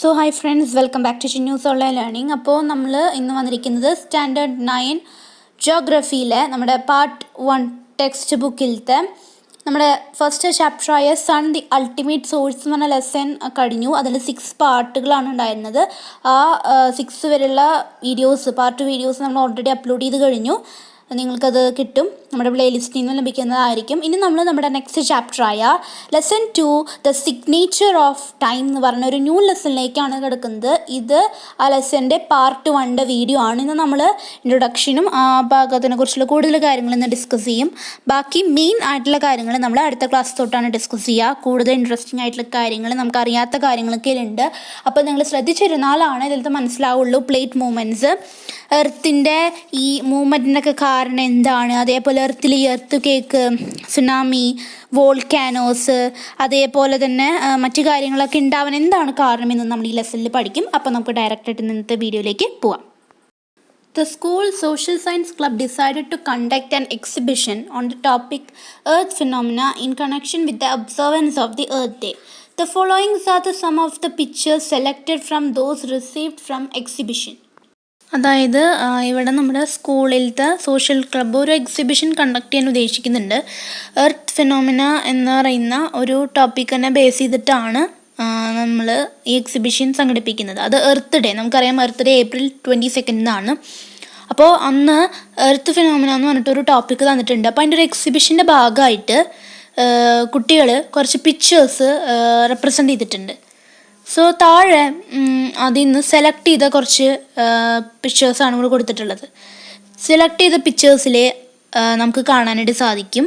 So hi friends, welcome back to news online learning. അപ്പോൾ നമ്മൾ ഇന്ന് വന്നിരിക്കുന്നത് സ്റ്റാൻഡേർഡ് 9 ജോഗ്രഫിയിലെ നമ്മുടെ പാർട്ട് 1 ടെക്സ്റ്റ് ബുക്കിലത്തെ നമ്മുടെ ഫസ്റ്റ് ചാപ്റ്ററായ സൺ ദി അൾട്ടിമേറ്റ് സോഴ്സ് എന്ന് പറഞ്ഞ ലെസൺ കഴിഞ്ഞു. അതിൽ 6 പാർട്ടുകളാണ് ഉണ്ടായിരുന്നത്. ആ 6 വരെയുള്ള പാർട്ട് വീഡിയോസ് നമ്മൾ ഓൾറെഡി അപ്ലോഡ് ചെയ്ത് കഴിഞ്ഞു. നിങ്ങൾക്കത് കിട്ടും, നമ്മുടെ പ്ലേലിസ്റ്റിൽ നിന്ന് ലഭിക്കുന്നതായിരിക്കും. ഇനി നമ്മൾ നമ്മുടെ നെക്സ്റ്റ് ചാപ്റ്ററായ lesson 2 the signature of time എന്ന് പറഞ്ഞ ഒരു ന്യൂ ലെസണിലേക്കാണ് കിടക്കുന്നത്. ഇത് ആ ലെസൻ്റെ പാർട്ട് 1 വീഡിയോ ആണ്. ഇന്ന് നമ്മൾ ഇൻട്രൊഡക്ഷനും ആ ഭാഗത്തിനെ കുറിച്ചുള്ള കൂടുതൽ കാര്യങ്ങൾ ഇന്ന് ഡിസ്കസ് ചെയ്യും. ബാക്കി മെയിൻ ആയിട്ടുള്ള കാര്യങ്ങൾ നമ്മൾ അടുത്ത ക്ലാസ് തൊട്ടാണ് ഡിസ്കസ് ചെയ്യുക. കൂടുതൽ ഇൻട്രസ്റ്റിംഗ് ആയിട്ടുള്ള കാര്യങ്ങൾ, നമുക്കറിയാത്ത കാര്യങ്ങളൊക്കെ ഉണ്ട്. അപ്പോൾ നിങ്ങൾ ശ്രദ്ധിച്ചിരുന്നാലാണ് ഇതിലത്തെ മനസ്സിലാവുള്ളൂ. പ്ലേറ്റ് മൂവ്മെൻറ്റ്സ്, എർത്തിൻ്റെ ഈ മൂവ്മെൻറ്റിനൊക്കെ കാരണം എന്താണ്, അതേപോലെ എർത്തിൽ ഈ എർത്ത് കേക്ക്, സുനാമി, വോൾക്കാനോസ്, അതേപോലെ തന്നെ മറ്റു കാര്യങ്ങളൊക്കെ ഉണ്ടാവാൻ എന്താണ് കാരണമെന്ന് നമ്മൾ ഈ ലെസണിൽ പഠിക്കും. അപ്പോൾ നമുക്ക് ഡയറക്റ്റായിട്ട് ഇന്നത്തെ വീഡിയോയിലേക്ക് പോവാം. The school social science club decided to conduct an exhibition on the topic Earth phenomena in connection with the observance of the Earth Day. The following are some of the pictures selected from those received from exhibition. അതായത് ഇവിടെ നമ്മുടെ സ്കൂളിലത്തെ social club ഒരു exhibition conduct ചെയ്യാൻ ഉദ്ദേശിക്കുന്നുണ്ട്. Earth phenomena എന്ന് പറയുന്ന ഒരു ടോപ്പിക്കിനെ base ചെയ്തിട്ടാണ് നമ്മൾ ഈ എക്സിബിഷൻ സംഘടിപ്പിക്കുന്നത്. അത് എർത്ത് ഡേ, നമുക്കറിയാം എർത്ത് ഡേ April 22 അപ്പോൾ അന്ന് എർത്ത് ഫിനോമിന എന്ന് പറഞ്ഞിട്ടൊരു ടോപ്പിക്ക് തന്നിട്ടുണ്ട്. അപ്പോൾ അതിൻ്റെ ഒരു എക്സിബിഷൻ്റെ ഭാഗമായിട്ട് കുട്ടികൾ കുറച്ച് പിക്ചേഴ്സ് റെപ്രസെൻ്റ് ചെയ്തിട്ടുണ്ട്. സോ താഴെ അതിൽ നിന്ന് സെലക്ട് ചെയ്ത കുറച്ച് പിക്ചേഴ്സാണ് ഇവിടെ കൊടുത്തിട്ടുള്ളത്. സെലക്ട് ചെയ്ത പിക്ചേഴ്സിൽ നമുക്ക് കാണാനായിട്ട് സാധിക്കും.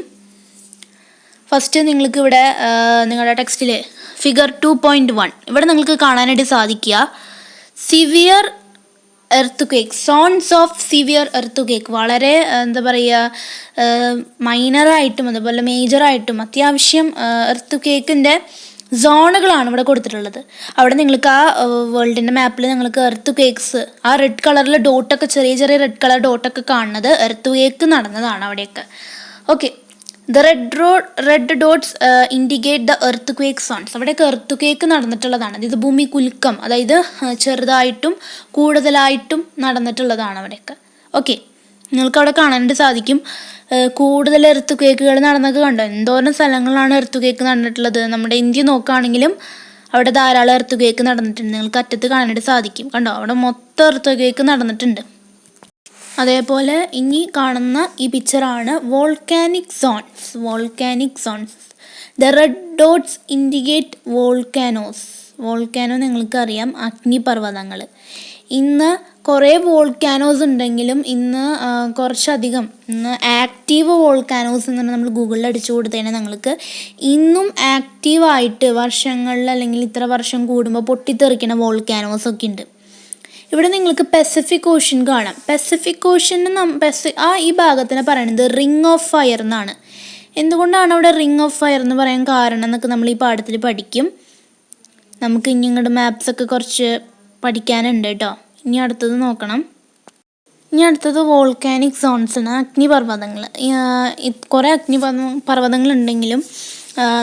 ഫസ്റ്റ് നിങ്ങൾക്ക് ഇവിടെ നിങ്ങളുടെ ടെക്സ്റ്റിൽ ഫിഗർ 2.1 ഇവിടെ നിങ്ങൾക്ക് കാണാനായിട്ട് സാധിക്കുക severe earthquake, zones of severe earthquake. വളരെ എന്താ പറയുക, മൈനറായിട്ടും അതുപോലെ മേജറായിട്ടും അത്യാവശ്യം എർത്ത് കേക്കിൻ്റെ സോണുകളാണ് ഇവിടെ കൊടുത്തിട്ടുള്ളത്. അവിടെ നിങ്ങൾക്ക് ആ വേൾഡിൻ്റെ മാപ്പിൽ നിങ്ങൾക്ക് എർത്ത് കേക്ക്സ്, ആ റെഡ് കളറിൽ ഡോട്ടൊക്കെ, ചെറിയ ചെറിയ റെഡ് കളർ ഡോട്ടൊക്കെ കാണുന്നത് എർത്ത് കേക്ക് നടന്നതാണ് അവിടെയൊക്കെ. Okay, the red dots indicate the earthquake zones. അവിടെയൊക്കെ എർത്ത് കേക്ക് നടന്നിട്ടുള്ളതാണ്. ഇത് ഭൂമി കുലുക്കം, അതായത് ചെറുതായിട്ടും കൂടുതലായിട്ടും നടന്നിട്ടുള്ളതാണ് അവിടെയൊക്കെ. ഓക്കെ, നിങ്ങൾക്ക് അവിടെ കാണാനായിട്ട് സാധിക്കും കൂടുതൽ എർത്ത് കേക്കുകൾ നടന്നൊക്കെ കണ്ടോ. എന്തോരം സ്ഥലങ്ങളാണ് എർത്ത് കേക്ക് നടന്നിട്ടുള്ളത്. നമ്മുടെ ഇന്ത്യ നോക്കുകയാണെങ്കിലും അവിടെ ധാരാളം എർത്ത് കേക്ക് നടന്നിട്ടുണ്ട്. നിങ്ങൾക്ക് അറ്റത്ത് കാണാനായിട്ട് സാധിക്കും, കണ്ടോ, അവിടെ മൊത്തം എർത്ത് കേക്ക് നടന്നിട്ടുണ്ട്. അതേപോലെ ഇനി കാണുന്ന ഈ പിക്ചറാണ് volcanic zones. The red dots indicate volcanoes. Volcano നിങ്ങൾക്കറിയാം, അഗ്നിപർവ്വതങ്ങൾ. ഇന്ന് കുറേ വോൾക്കാനോസ് ഉണ്ടെങ്കിലും ഇന്ന് കുറച്ചധികം ആക്റ്റീവ് വോൾക്കാനോസ് എന്ന് പറഞ്ഞാൽ നമ്മൾ ഗൂഗിളിൽ അടിച്ചു കൊടുത്തതിനാൽ നിങ്ങൾക്ക് ഇന്നും ആക്റ്റീവായിട്ട് വർഷങ്ങളിൽ അല്ലെങ്കിൽ ഇത്ര വർഷം കൂടുമ്പോൾ പൊട്ടിത്തെറിക്കുന്ന വോൾക്കാനോസ് ഒക്കെ ഉണ്ട്. ഇവിടെ നിങ്ങൾക്ക് പെസഫിക് ഓഷ്യൻ കാണാം. പെസഫിക് ഓഷ്യന് ഈ ഭാഗത്തിന് പറയുന്നത് റിംഗ് ഓഫ് ഫയർ എന്നാണ്. എന്തുകൊണ്ടാണ് അവിടെ റിംഗ് ഓഫ് ഫയർ എന്ന് പറയാൻ കാരണം എന്നൊക്കെ നമ്മൾ ഈ പാഠത്തിൽ പഠിക്കും. നമുക്ക് ഇനി ഇങ്ങോട്ട് മാപ്സൊക്കെ കുറച്ച് പഠിക്കാനുണ്ട് കേട്ടോ. ഇനി അടുത്തത് നോക്കണം. ഇനി അടുത്തത് വോൾക്കാനിക് സോൺസാണ്, അഗ്നിപർവ്വതങ്ങൾ. കുറേ പർവ്വതങ്ങളുണ്ടെങ്കിലും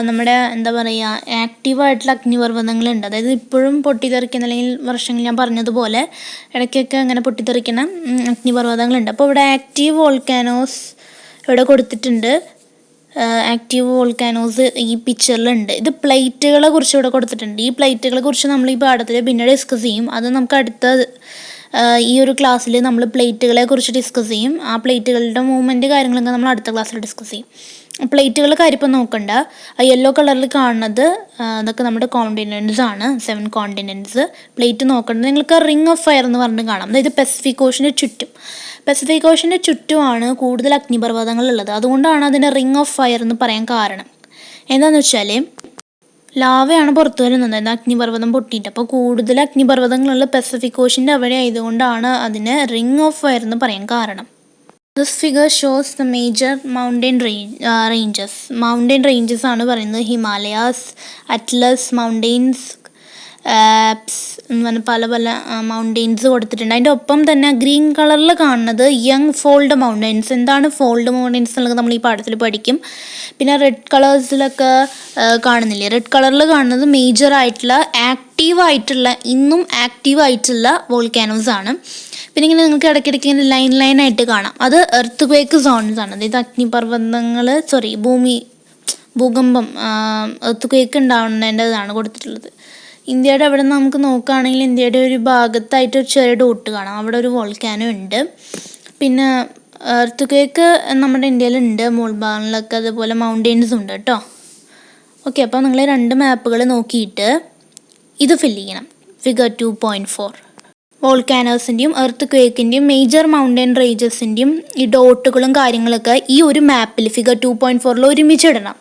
നമ്മുടെ എന്താ പറയുക, ആക്റ്റീവായിട്ടുള്ള അഗ്നിപർവ്വതങ്ങളുണ്ട്. അതായത് ഇപ്പോഴും പൊട്ടിത്തെറിക്കുന്ന, അല്ലെങ്കിൽ വർഷങ്ങൾ ഞാൻ പറഞ്ഞതുപോലെ ഇടയ്ക്കൊക്കെ അങ്ങനെ പൊട്ടിത്തെറിക്കുന്ന അഗ്നിപർവ്വതങ്ങളുണ്ട്. അപ്പോൾ ഇവിടെ ആക്റ്റീവ് വോൾക്കാനോസ് ഇവിടെ കൊടുത്തിട്ടുണ്ട്. ആക്റ്റീവ് വോൾക്കാനോസ് ഈ പിക്ചറിലുണ്ട്. ഇത് പ്ലേറ്റുകളെ കുറിച്ച് ഇവിടെ കൊടുത്തിട്ടുണ്ട്. ഈ പ്ലേറ്റുകളെ കുറിച്ച് നമ്മൾ ഈ പാഠത്തിൽ പിന്നെ ഡിസ്കസ് ചെയ്യും. അത് നമുക്ക് അടുത്ത ഈ ഒരു ക്ലാസ്സിൽ നമ്മൾ പ്ലേറ്റുകളെ കുറിച്ച് ഡിസ്കസ് ചെയ്യും. ആ പ്ലേറ്റുകളുടെ മൂവ്മെൻറ്റ് കാര്യങ്ങളൊക്കെ നമ്മൾ അടുത്ത ക്ലാസ്സിൽ ഡിസ്കസ് ചെയ്യും. പ്ലേറ്റുകളുടെ കാര്യം ഇപ്പം നോക്കണ്ട. ആ യെല്ലോ കളറിൽ കാണുന്നത് അതൊക്കെ നമ്മുടെ കോണ്ടിനെൻറ്റ്സ് ആണ്, 7 കോണ്ടിനെൻറ്റ്സ്. പ്ലേറ്റ് നോക്കേണ്ടത് നിങ്ങൾക്ക് റിംഗ് ഓഫ് ഫയർ എന്ന് പറഞ്ഞ് കാണാം. അതായത് പസഫിക് ഓഷ്യൻ്റെ ചുറ്റുമാണ് കൂടുതൽ അഗ്നിപർവ്വതങ്ങളുള്ളത്. അതുകൊണ്ടാണ് അതിൻ്റെ റിംഗ് ഓഫ് ഫയർ എന്ന് പറയാൻ കാരണം. എന്താണെന്ന് വെച്ചാൽ ലാവയാണ് പുറത്തു വരുന്നത്, അതായത് അഗ്നിപർവ്വതം പൊട്ടിയിട്ട്. അപ്പോൾ കൂടുതൽ അഗ്നിപർവ്വതങ്ങളുള്ള പസഫിക് ഓഷ്യൻ്റെ അവിടെ ആയതുകൊണ്ടാണ് അതിന് റിംഗ് ഓഫ് ഫയർ എന്ന് പറയാൻ കാരണം. This figure shows the major mountain ranges ആണ് പറയുന്നത്. ഹിമാലയാസ്, അറ്റ്ലസ് മൗണ്ടെയ്ൻസ്, ആപ്സ്, എന്ന് പറഞ്ഞാൽ പല പല മൗണ്ടെയിൻസ് കൊടുത്തിട്ടുണ്ട്. അതിൻ്റെ ഒപ്പം തന്നെ ഗ്രീൻ കളറിൽ കാണുന്നത് യങ് ഫോൾഡ് മൗണ്ടെയിൻസ്. എന്താണ് ഫോൾഡ് മൗണ്ടെയിൻസ് എന്നുള്ളത് നമ്മൾ ഈ പാഠത്തിൽ പഠിക്കും. പിന്നെ റെഡ് കളേഴ്സിലൊക്കെ കാണുന്നില്ലേ, റെഡ് കളറിൽ കാണുന്നത് മേജറായിട്ടുള്ള ഇന്നും ആക്റ്റീവായിട്ടുള്ള വോൾക്കാനോസ് ആണ്. പിന്നെ ഇങ്ങനെ നിങ്ങൾക്ക് ഇടയ്ക്കിടയ്ക്ക് ഇങ്ങനെ ലൈനായിട്ട് കാണാം. അത് എർത്ത് ക്വേക്ക് സോൺസ് ആണ്. അതായത് അഗ്നിപർവ്വതങ്ങൾ ഭൂകമ്പം എർത്ത് ക്വേക്ക് ഉണ്ടാവുന്നതിൻ്റെതാണ് കൊടുത്തിട്ടുള്ളത്. ഇന്ത്യയുടെ അവിടെ നിന്ന് നമുക്ക് നോക്കുകയാണെങ്കിൽ ഇന്ത്യയുടെ ഒരു ഭാഗത്തായിട്ട് ഒരു ചെറിയ ഡോട്ട് കാണാം, അവിടെ ഒരു വോൾക്കാനോ ഉണ്ട്. പിന്നെ എർത്ത് ക്വേക്ക് നമ്മുടെ ഇന്ത്യയിലുണ്ട്, മുൾഭാഗങ്ങളിലൊക്കെ. അതുപോലെ മൗണ്ടെയിൻസും ഉണ്ട് കേട്ടോ. ഓക്കെ, അപ്പോൾ നിങ്ങൾ 2 മാപ്പുകൾ നോക്കിയിട്ട് ഇത് ഫില്ല് ചെയ്യണം. ഫിഗർ 2.4 വോൾക്കാനോസിൻ്റെയും എർത്ത് ക്വേക്കിൻ്റെയും മേജർ മൗണ്ടെയിൻ റേഞ്ചസിൻ്റെയും ഈ ഡോട്ടുകളും കാര്യങ്ങളൊക്കെ ഈ ഒരു മാപ്പിൽ ഫിഗർ 2.4 ഒരുമിച്ചിടണം.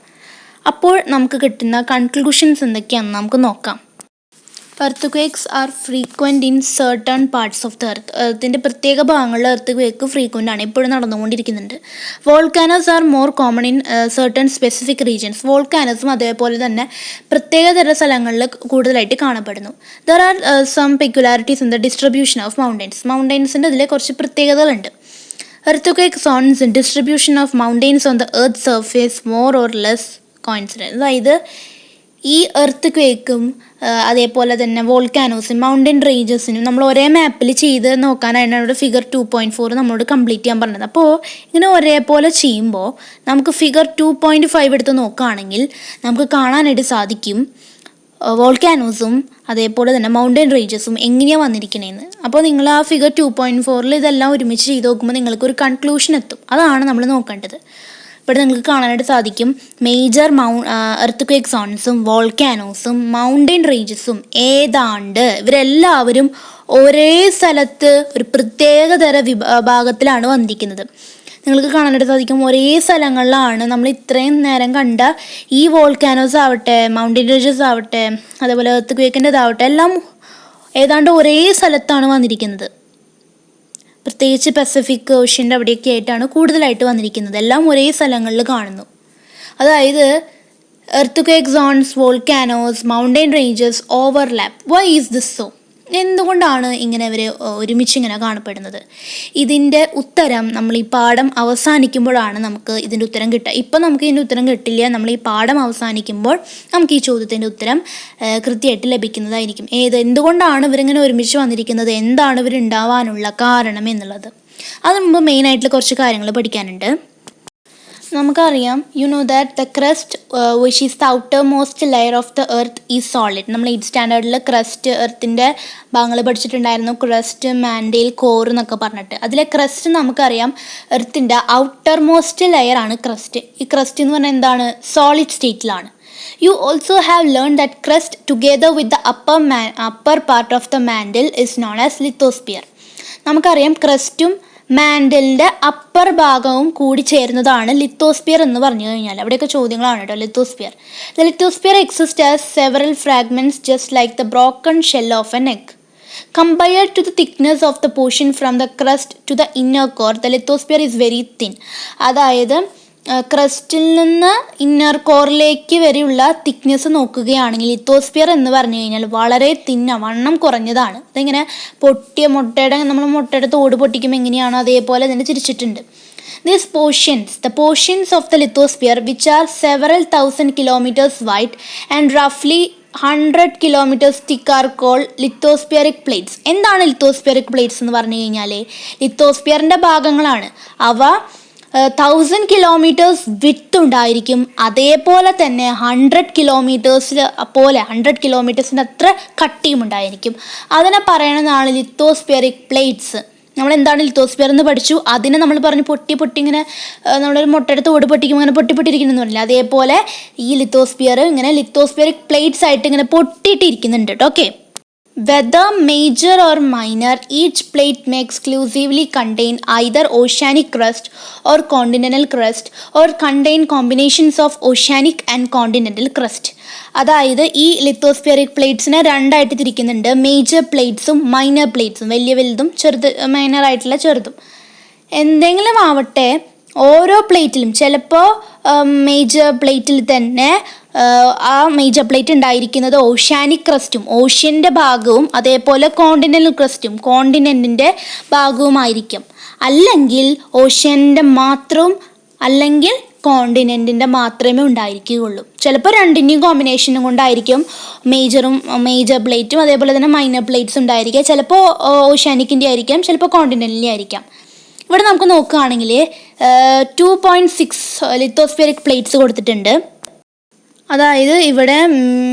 അപ്പോൾ നമുക്ക് കിട്ടുന്ന കൺക്ലൂഷൻസ് എന്തൊക്കെയാണെന്ന് നമുക്ക് നോക്കാം. Earth are frequent in certain parts of the എർത്തിൻ്റെ പ്രത്യേക ഭാഗങ്ങളിൽ എർത്ത് ക്വേക്ക് ഫ്രീക്വൻ്റ് ആണ്, ഇപ്പോഴും നടന്നുകൊണ്ടിരിക്കുന്നുണ്ട്. Volcanoes are more common in certain specific regions. വോൾക്കാനോസും അതേപോലെ തന്നെ പ്രത്യേകതര സ്ഥലങ്ങളിൽ കൂടുതലായിട്ട് കാണപ്പെടുന്നു. There are some peculiarities in the distribution of മൗണ്ടെയിൻസിൻ്റെ ഇതിലെ കുറച്ച് പ്രത്യേകതകളുണ്ട്. Earth zones in distribution of mountains on the earth surface more or less coincident. അതായത് ഈ എർത്ത് ക്വേക്കും അതേപോലെ തന്നെ വോൾക്കാനോസും മൗണ്ടെയിൻ റേഞ്ചസിനും നമ്മൾ ഒരേ മാപ്പിൽ ചെയ്ത് നോക്കാനാണ് ഇവിടെ ഫിഗർ 2.4 നമ്മളോട് കംപ്ലീറ്റ് ചെയ്യാൻ പറഞ്ഞത്. അപ്പോൾ ഇങ്ങനെ ഒരേപോലെ ചെയ്യുമ്പോൾ നമുക്ക് ഫിഗർ 2.5 എടുത്ത് നോക്കുകയാണെങ്കിൽ നമുക്ക് കാണാനായിട്ട് സാധിക്കും വോൾക്കാനോസും അതേപോലെ തന്നെ മൗണ്ടെയിൻ റേഞ്ചസും എങ്ങനെയാണ് വന്നിരിക്കണേന്ന്. അപ്പോൾ നിങ്ങൾ ആ ഫിഗർ 2.4 ഇതെല്ലാം ഒരുമിച്ച് ചെയ്ത് നോക്കുമ്പോൾ നിങ്ങൾക്കൊരു കൺക്ലൂഷൻ എത്തും. അതാണ് നമ്മൾ നോക്കേണ്ടത്. ഇവിടെ നിങ്ങൾക്ക് കാണാനായിട്ട് സാധിക്കും മേജർ എർത്ത് ക്വേക്ക് സോൺസും വോൾക്കാനോസും മൗണ്ടെയിൻ റേഞ്ചസും ഇവരെല്ലാവരും ഒരേ സ്ഥലത്ത് ഒരു പ്രത്യേകതര ഭാഗത്തിലാണ് വന്നിരിക്കുന്നത്. നിങ്ങൾക്ക് കാണാനായിട്ട് സാധിക്കും ഒരേ സ്ഥലങ്ങളിലാണ് നമ്മൾ ഇത്രയും നേരം കണ്ട ഈ വോൾക്കാനോസ് ആവട്ടെ, മൗണ്ടെയിൻ റേഞ്ചസ് ആവട്ടെ, അതേപോലെ എർത്ത് ക്വേക്കിൻ്റെതാവട്ടെ, എല്ലാം ഏതാണ്ട് ഒരേ സ്ഥലത്താണ് വന്നിരിക്കുന്നത്. പ്രത്യേകിച്ച് പസഫിക് ഓഷ്യൻ്റെ അവിടെയൊക്കെ ആയിട്ടാണ് കൂടുതലായിട്ട് വന്നിരിക്കുന്നത്. എല്ലാം ഒരേ സ്ഥലങ്ങളിൽ കാണുന്നു. അതായത് earthquake zones, volcanoes, mountain ranges overlap. Why is this so? എന്തുകൊണ്ടാണ് ഇങ്ങനെ ഇവർ ഒരുമിച്ച് ഇങ്ങനെ കാണപ്പെടുന്നത്? ഇതിൻ്റെ ഉത്തരം നമ്മൾ ഈ പാഠം അവസാനിക്കുമ്പോഴാണ് നമുക്ക് ഇതിൻ്റെ ഉത്തരം കിട്ടുക. ഇപ്പം നമുക്ക് ഇതിൻ്റെ ഉത്തരം കിട്ടില്ല. നമ്മൾ ഈ പാഠം അവസാനിക്കുമ്പോൾ നമുക്ക് ഈ ചോദ്യത്തിൻ്റെ ഉത്തരം കൃത്യമായിട്ട് ലഭിക്കുന്നതായിരിക്കും. എന്തുകൊണ്ടാണ് ഇവരിങ്ങനെ ഒരുമിച്ച് വന്നിരിക്കുന്നത്, എന്താണ് ഇവരുണ്ടാവാനുള്ള കാരണം എന്നുള്ളത്. അതിന് മുമ്പ് മെയിനായിട്ടുള്ള കുറച്ച് കാര്യങ്ങൾ പഠിക്കാനുണ്ട്. നമുക്കറിയാം, you know that the crest which is the outer most layer of the earth is solid. നമ്മൾ 8th സ്റ്റാൻഡേർഡിൽ ക്രസ്റ്റ് എർത്തിൻ്റെ ഭാഗങ്ങൾ പഠിച്ചിട്ടുണ്ടായിരുന്നു. ക്രസ്റ്റ്, മാൻഡെയിൽ, കോർ എന്നൊക്കെ പറഞ്ഞിട്ട്. അതിലെ ക്രസ്റ്റ് നമുക്കറിയാം എർത്തിൻ്റെ ഔട്ടർ മോസ്റ്റ് ലെയർ ആണ് ക്രസ്റ്റ്. ഈ ക്രസ്റ്റ് എന്ന് പറഞ്ഞാൽ എന്താണ്? Solid സ്റ്റേറ്റിലാണ്. You also have learned that crust together with the upper part of the mantle is known as lithosphere. നമുക്കറിയാം ക്രസ്റ്റും മാൻഡലിൻ്റെ അപ്പർ ഭാഗവും കൂടി ചേരുന്നതാണ് ലിത്തോസ്ഫിയർ എന്ന് പറഞ്ഞു കഴിഞ്ഞാൽ. അവിടെയൊക്കെ ചോദ്യങ്ങളാണ് കേട്ടോ. Lithosphere. The lithosphere exist as several fragments just like the broken shell of N egg. Compared to the thickness of the portion from the crust to the inner core, the lithosphere is very thin. അതായത് ക്രസ്റ്റിൽ നിന്ന് inner കോറിലേക്ക് വരെയുള്ള thickness നോക്കുകയാണെങ്കിൽ lithosphere എന്ന് പറഞ്ഞു കഴിഞ്ഞാൽ വളരെ വണ്ണം കുറഞ്ഞതാണ്. അതിങ്ങനെ പൊട്ടിയ നമ്മൾ മുട്ടയുടെ തോട് പൊട്ടിക്കുമ്പോൾ എങ്ങനെയാണോ അതേപോലെ അതിനെ തിരിച്ചിട്ടുണ്ട്. These portions, the portions of the lithosphere which are several thousand kilometers wide and roughly 100 kilometers thick are called lithospheric plates. എന്താണ് ലിത്തോസ്ഫിയറിക് പ്ലേറ്റ്സ് എന്ന് പറഞ്ഞു കഴിഞ്ഞാൽ ലിത്തോസ്ഫിയറിൻ്റെ ഭാഗങ്ങളാണ്. അവ 1000 kilometers വിഡ്ത്ത് ഉണ്ടായിരിക്കും. അതേപോലെ തന്നെ 100 kilometersൻ്റെ അത്ര കട്ടിയും ഉണ്ടായിരിക്കും. അതിനെ പറയണതാണ് ലിത്തോസ്ഫിയറിക് പ്ലേറ്റ്സ്. നമ്മൾ എന്താണ് ലിത്തോസ്ഫിയർ എന്ന് പഠിച്ചു. അതിനെ നമ്മൾ പറഞ്ഞു പൊട്ടി ഇങ്ങനെ നമ്മളൊരു മുട്ടയുടെ തോട് പൊട്ടിക്കുമ്പോൾ ഇങ്ങനെ പൊട്ടിയിട്ടിരിക്കുന്നു പറഞ്ഞില്ല, അതേപോലെ ഈ ലിത്തോസ്ഫിയർ ഇങ്ങനെ ലിത്തോസ്ഫിയറിക് പ്ലേറ്റ്സ് ആയിട്ട് ഇങ്ങനെ പൊട്ടിയിട്ടിരിക്കുന്നുണ്ട് കേട്ടോ. Okay, whether major or minor, each plate may exclusively contain either oceanic crust or continental crust or contain combinations of oceanic and continental crust. അതായത് ഈ ലിത്തോസ്ഫിയറിക് പ്ലേറ്റ്സിനെ രണ്ടായിട്ട് തിരിക്കുന്നുണ്ട്. മേജർ പ്ലേറ്റ്സും മൈനർ പ്ലേറ്റ്സും, വലുതും മൈനർ ആയിട്ടുള്ള ചെറുതും. എന്തെങ്കിലും ആവട്ടെ ഓരോ പ്ലേറ്റിലും ചിലപ്പോൾ മേജർ പ്ലേറ്റിൽ തന്നെ ആ മേജർ പ്ലേറ്റ് ഉണ്ടായിരിക്കുന്നത് ഓഷ്യാനിക് ക്രസ്റ്റും ഓഷ്യൻ്റെ ഭാഗവും അതേപോലെ കോണ്ടിനെൻ്റൽ ക്രസ്റ്റും കോണ്ടിനെൻറ്റിൻ്റെ ഭാഗവുമായിരിക്കും. അല്ലെങ്കിൽ ഓഷ്യൻ്റെ മാത്രവും അല്ലെങ്കിൽ കോണ്ടിനെൻറ്റിൻ്റെ മാത്രമേ ഉണ്ടായിരിക്കുകയുള്ളൂ. ചിലപ്പോൾ രണ്ടിൻ്റെയും കോമ്പിനേഷനും കൊണ്ടായിരിക്കും മേജർ പ്ലേറ്റും അതേപോലെ തന്നെ മൈനർ പ്ലേറ്റ്സ് ഉണ്ടായിരിക്കുക. ചിലപ്പോൾ ഓഷ്യാനിക്കിൻ്റെ ആയിരിക്കാം, ചിലപ്പോൾ കോണ്ടിനെൻ്റലിൻ്റെ ആയിരിക്കാം. ഇവിടെ നമുക്ക് നോക്കുകയാണെങ്കിൽ 2.6 ലിത്തോസ്ഫിയറിക് പ്ലേറ്റ്സ് കൊടുത്തിട്ടുണ്ട്. അതായത് ഇവിടെ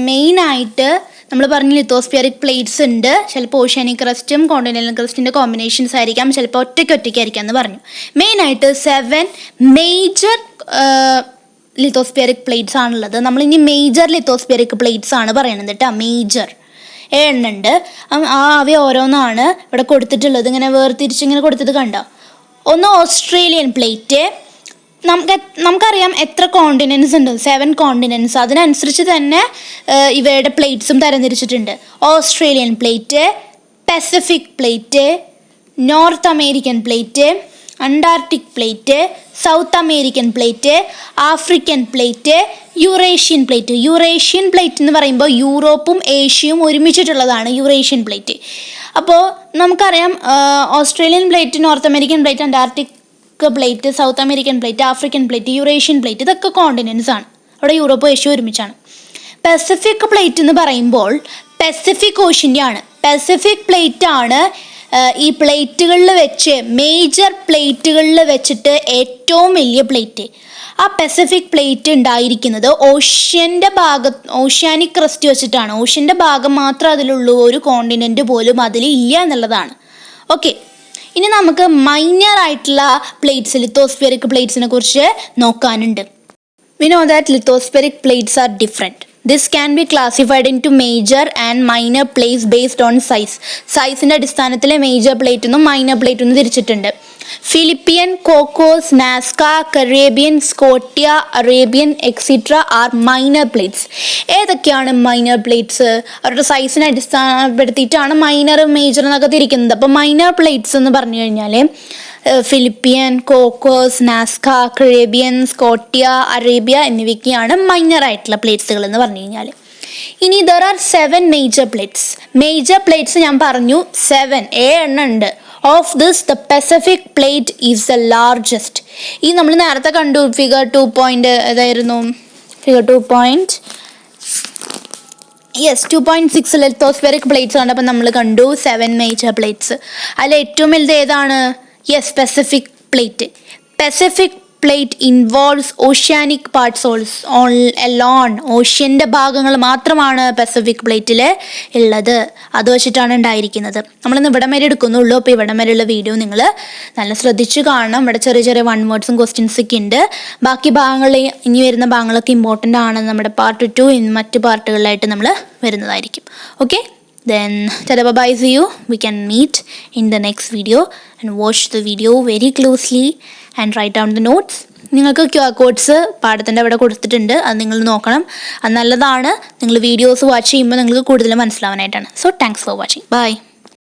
മെയിനായിട്ട് നമ്മൾ പറഞ്ഞ ലിത്തോസ്ഫിയറിക് പ്ലേറ്റ്സ് ഉണ്ട്. ചിലപ്പോൾ ഓഷ്യാനിക് ക്രസ്റ്റും കോണ്ടിനെൻ്റൽ ക്രസ്റ്റിൻ്റെ കോമ്പിനേഷൻസ് ആയിരിക്കാം, ചിലപ്പോൾ ഒറ്റയ്ക്കായിരിക്കാം എന്ന് പറഞ്ഞു. മെയിനായിട്ട് 7 മേജർ ലിത്തോസ്ഫിയറിക് പ്ലേറ്റ്സ് ആണുള്ളത്. നമ്മളിനി മേജർ ലിത്തോസ്ഫിയറിക് പ്ലേറ്റ്സ് ആണ് പറയുന്നത് കേട്ടോ. മേജർ എണ്ണുണ്ട്. അവ ഓരോന്നാണ് ഇവിടെ കൊടുത്തിട്ടുള്ളത്. ഇങ്ങനെ വേർതിരിച്ചിങ്ങനെ കൊടുത്തിട്ട് കണ്ടോ. ഒന്ന് ഓസ്ട്രേലിയൻ പ്ലേറ്റ്. നമുക്കറിയാം എത്ര കോണ്ടിനെൻറ്റ്സ് ഉണ്ട്, 7 കോണ്ടിനെൻറ്റ്സ്. അതിനനുസരിച്ച് തന്നെ ഇവയുടെ പ്ലേറ്റ്സും തരംതിരിച്ചിട്ടുണ്ട്. Australian plate, Pacific plate, North American plate, Antarctic plate, South American plate, African plate, Eurasian plate. Eurasian plate എന്ന് പറയുമ്പോൾ യൂറോപ്പും ഏഷ്യയും ഒരുമിച്ചിട്ടുള്ളതാണ് യൂറേഷ്യൻ പ്ലേറ്റ്. അപ്പോൾ നമുക്കറിയാം Australian plate, North American plate, Antarctic plate, South American plate, African plate, Eurasian plate, ഇതൊക്കെ continents ആണ്. അവിടെ യൂറോപ്പ് ഏഷ്യ ഒരുമിച്ചാണ്. പസഫിക് പ്ലേറ്റ് എന്ന് പറയുമ്പോൾ പസഫിക് ഓഷ്യൻ്റെ ആണ്. പസഫിക് പ്ലേറ്റ് ആണ് ഈ പ്ലേറ്റുകളിൽ വെച്ച് മേജർ പ്ലേറ്റുകളിൽ വെച്ചിട്ട് ഏറ്റവും വലിയ പ്ലേറ്റ്. ആ പസഫിക് പ്ലേറ്റ് ഉണ്ടായിരിക്കുന്നത് ഓഷ്യാനിക് ക്രസ്റ്റ് വെച്ചിട്ടാണ്. ഓഷ്യൻ്റെ ഭാഗം മാത്രമേ അതിലുള്ളൂ, ഒരു കോണ്ടിനെൻ്റ് പോലും അതിൽ ഇല്ല എന്നുള്ളതാണ്. ഓക്കെ, ഇനി നമുക്ക് മൈനർ ആയിട്ടുള്ള പ്ലേറ്റ്സ്, ലിത്തോസ്ഫിയറിക് പ്ലേറ്റ്സിനെ കുറിച്ച് നോക്കാനുണ്ട്. We know that lithospheric plates are different. This can be classified into major and minor plates based on size. സൈസിൻ്റെ അടിസ്ഥാനത്തിൽ മേജർ പ്ലേറ്റ് എന്നും മൈനർ പ്ലേറ്റ് എന്നും തിരിച്ചിട്ടുണ്ട്. Philippine, Cocos, Nazca, Caribbean, Scotia, Arabian extra are minor plates. ഏതൊക്കെയാണ് minor plates? അവരുടെ സൈസിനെ അടിസ്ഥാനപ്പെടുത്തിയിട്ടാണ് minor major എന്നൊക്കെ തിരിക്കുന്നത്. അപ്പോൾ മൈനർ പ്ലേറ്റ്സ് എന്ന് പറഞ്ഞു കഴിഞ്ഞാൽ Philippine, Cocos, Nazca, Caribbean, Scotia, Arabia എന്നിവയ്ക്കാണ് മൈനർ ആയിട്ടുള്ള പ്ലേറ്റ്സുകൾ എന്ന് പറഞ്ഞു കഴിഞ്ഞാൽ. ഇനി there are 7 major plates. Major plates ഞാൻ പറഞ്ഞു 7 എണ്ണം ഉണ്ട്. Of this the Pacific plate is the largest. ഈ നമ്മൾ നേരത്തെ കണ്ടു ഫിഗർ 2.6 ലിത്തോസ്ഫിയറിക് പ്ലേറ്റ്സ് ആണ്. അപ്പം നമ്മൾ കണ്ടു 7 മേജർ പ്ലേറ്റ്സ്. അതിൽ ഏറ്റവും വലുത് ഏതാണ്? Yes, Pacific plate. Pacific plate involves oceanic parts alone. ഓഷ്യൻ്റെ ഭാഗങ്ങൾ മാത്രമാണ് പസഫിക് പ്ലേറ്റിൽ ഉള്ളത്. അത് വെച്ചിട്ടാണ് ഉണ്ടായിരിക്കുന്നത്. നമ്മളിന്ന് ഇവിടം വരെ എടുക്കുന്നുള്ളൂ. അപ്പോൾ ഇവിടം വരെയുള്ള വീഡിയോ നിങ്ങൾ നല്ല ശ്രദ്ധിച്ച് കാണണം. ഇവിടെ ചെറിയ ചെറിയ 1 വേർഡ്സും ക്വസ്റ്റ്യൻസ് ഒക്കെ ഉണ്ട്. ബാക്കി ഭാഗങ്ങൾ, ഇനി വരുന്ന ഭാഗങ്ങളൊക്കെ ഇമ്പോർട്ടൻ്റ് ആണ്. നമ്മുടെ പാർട്ട് 2 മറ്റ് പാർട്ടുകളിലായിട്ട് നമ്മൾ വരുന്നതായിരിക്കും. Okay, then tada bye, see you. We can meet in the next video and watch the video very closely and write down the notes. നിങ്ങൾക്ക് QR കോഡ്സ് പാഠത്തിൻ്റെ അവിടെ കൊടുത്തിട്ടുണ്ട്. അത് നിങ്ങൾ നോക്കണം. അത് നല്ലതാണ്. നിങ്ങൾ വീഡിയോസ് വാച്ച് ചെയ്യുമ്പോൾ നിങ്ങൾക്ക് കൂടുതൽ മനസ്സിലാവാനായിട്ടാണ്. So thanks for watching. By.